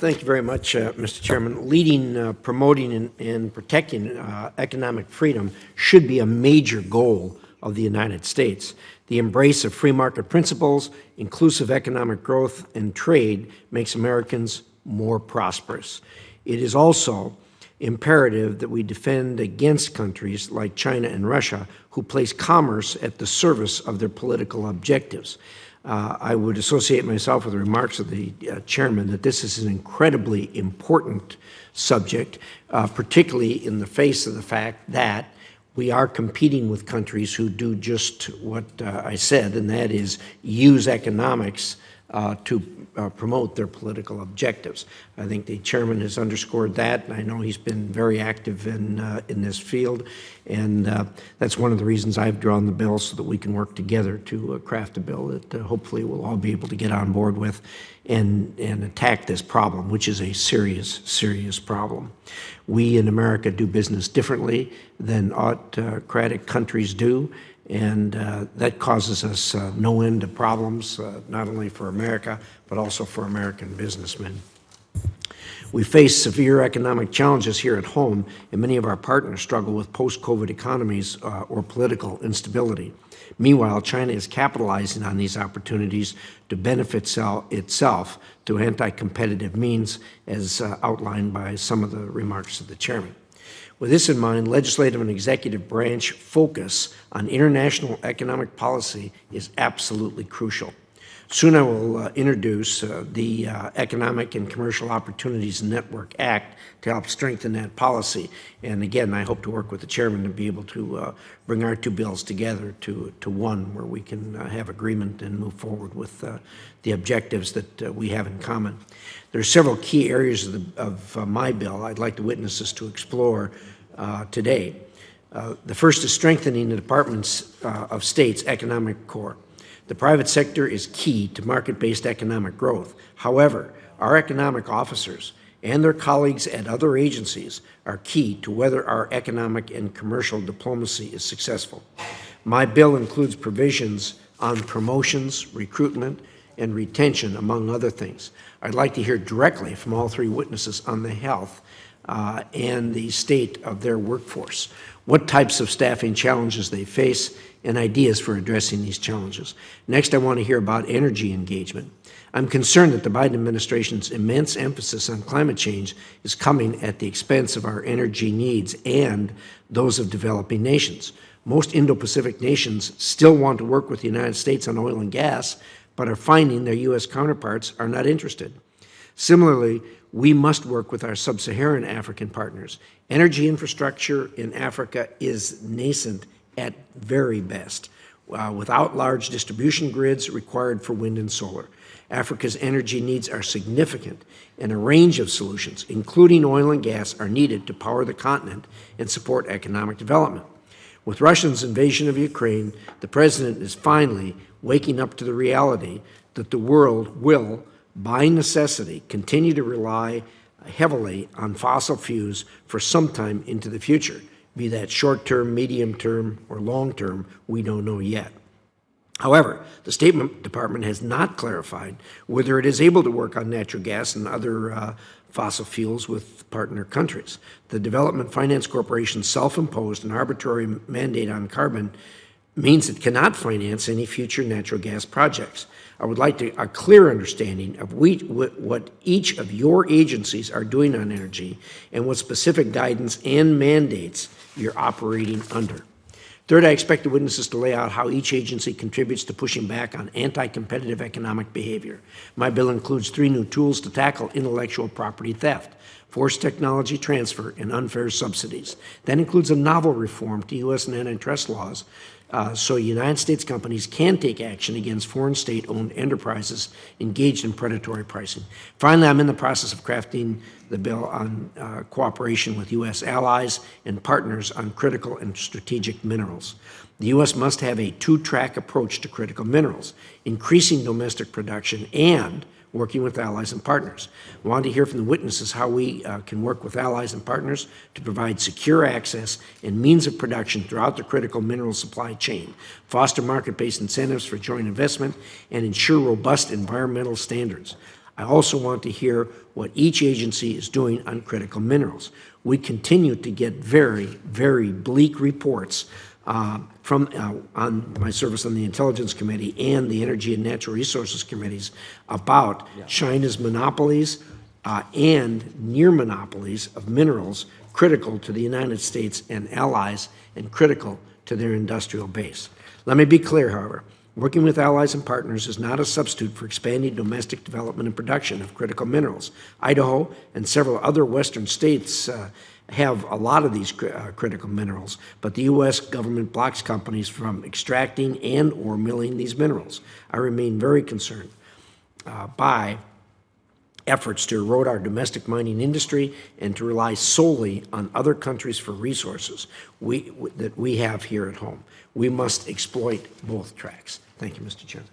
Thank you very much, Mr. Chairman. Leading, promoting, and protecting economic freedom should be a major goal of the United States. The embrace of free market principles, inclusive economic growth, and trade makes Americans more prosperous. It is also imperative that we defend against countries like China and Russia who place commerce at the service of their political objectives. I would associate myself with the remarks of the chairman that this is an incredibly important subject, particularly in the face of the fact that we are competing with countries who do just what I said, and that is use economics to promote their political objectives. I think the chairman has underscored that, and I know he's been very active in this field, and that's one of the reasons I've drawn the bill so that we can work together to craft a bill that hopefully we'll all be able to get on board with and attack this problem, which is a serious, serious problem. We in America do business differently than autocratic countries do, and that causes us no end of problems, not only for America, but also for American businessmen. We face severe economic challenges here at home, and many of our partners struggle with post-COVID economies or political instability. Meanwhile, China is capitalizing on these opportunities to benefit itself through anti-competitive means, as outlined by some of the remarks of the chairman. With this in mind, legislative and executive branch focus on international economic policy is absolutely crucial. Soon I will introduce the Economic and Commercial Opportunities Network Act to help strengthen that policy. And again, I hope to work with the chairman to be able to bring our two bills together to one where we can have agreement and move forward with the objectives that we have in common. There are several key areas of my bill I'd like the witnesses to explore today. The first is strengthening the Department of State's economic core. The private sector is key to market-based economic growth. However, our economic officers and their colleagues at other agencies are key to whether our economic and commercial diplomacy is successful. My bill includes provisions on promotions, recruitment, and retention, among other things. I'd like to hear directly from all three witnesses on the health and the state of their workforce, what types of staffing challenges they face, and ideas for addressing these challenges. Next, I want to hear about energy engagement. I'm concerned that the Biden administration's immense emphasis on climate change is coming at the expense of our energy needs and those of developing nations. Most Indo-Pacific nations still want to work with the United States on oil and gas, but are finding their U.S. counterparts are not interested. Similarly, we must work with our sub-Saharan African partners. Energy infrastructure in Africa is nascent at very best, without large distribution grids required for wind and solar. Africa's energy needs are significant, and a range of solutions, including oil and gas, are needed to power the continent and support economic development. With Russia's invasion of Ukraine, the President is finally waking up to the reality that the world will, by necessity, continue to rely heavily on fossil fuels for some time into the future, be that short-term, medium-term, or long-term, we don't know yet. However, the State Department has not clarified whether it is able to work on natural gas and other fossil fuels with partner countries. The Development Finance Corporation's self-imposed and arbitrary mandate on carbon means it cannot finance any future natural gas projects. I would like a clear understanding of what each of your agencies are doing on energy and what specific guidance and mandates you're operating under. Third, I expect the witnesses to lay out how each agency contributes to pushing back on anti-competitive economic behavior. My bill includes 3 new tools to tackle intellectual property theft: forced technology transfer and unfair subsidies. That includes a novel reform to U.S. and antitrust laws so United States companies can take action against foreign state-owned enterprises engaged in predatory pricing. Finally, I'm in the process of crafting the bill on cooperation with U.S. allies and partners on critical and strategic minerals. The U.S. must have a 2-track approach to critical minerals, increasing domestic production and working with allies and partners. I wanted to hear from the witnesses how we can work with allies and partners to provide secure access and means of production throughout the critical mineral supply chain, foster market-based incentives for joint investment, and ensure robust environmental standards. I also want to hear what each agency is doing on critical minerals. We continue to get very, very bleak reports on my service on the Intelligence Committee and the Energy and Natural Resources Committees about China's monopolies and near monopolies of minerals critical to the United States and allies and critical to their industrial base. Let me be clear, however. Working with allies and partners is not a substitute for expanding domestic development and production of critical minerals. Idaho and several other western states have a lot of these critical minerals, but the U.S. government blocks companies from extracting and or milling these minerals. I remain very concerned by efforts to erode our domestic mining industry and to rely solely on other countries for resources that we have here at home. We must exploit both tracks. Thank you, Mr. Chairman.